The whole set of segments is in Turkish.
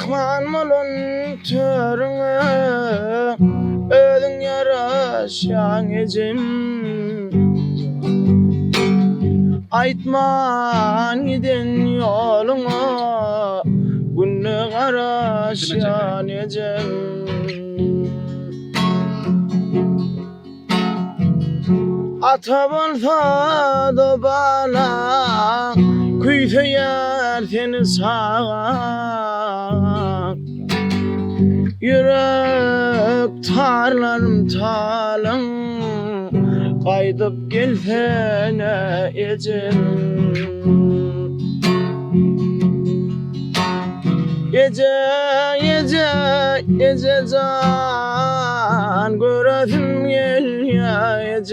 Mehman molun törüňe özüň ýaraşan ejim Aýtman giden ýoluňa günne garaşan ejim Ata bolsa da bana küýseýär seni sağa Yürek tarlarım talın Qaydyp gelsene ejim Ece can göresim gelýär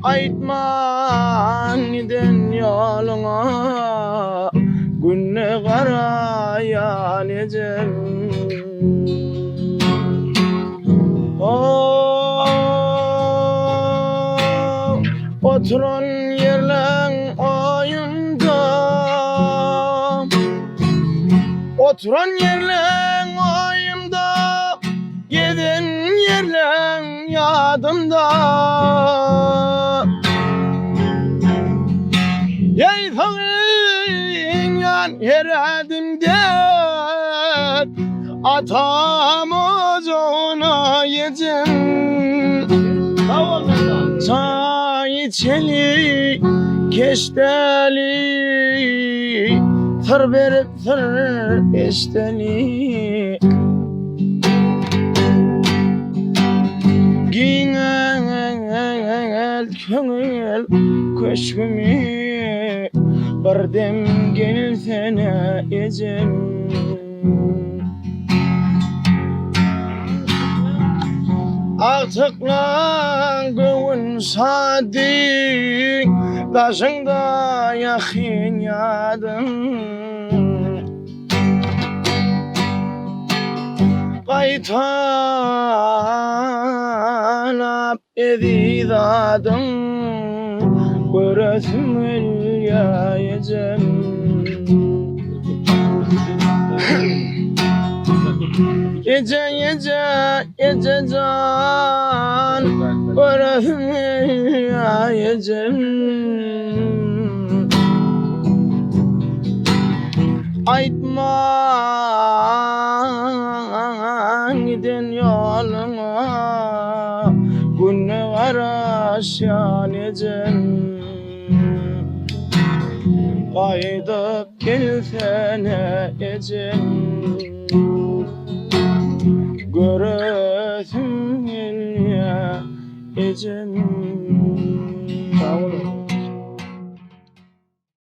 Aýtman giden ýoluňa günne garaýan ejim Oturan yerleň oýunda Oturan yerleň oýunda Geden yerleň ýadymda Ýaýsaňyň heredimde Atam ozuna ýedim Çay içeli, keşteli Sır berip sır eşteli Giňel köňül köşgümi Birdem gelsene ejim Aktıklan göğün sadik Daşında yakın yadım Qaytanap edidadım Göresim elýäjem Ece can Göresim elýäjem Aýtman giden ýoluňa günne garaşan ejim Qaydyp gelsene ejim Göresim gelýär ejim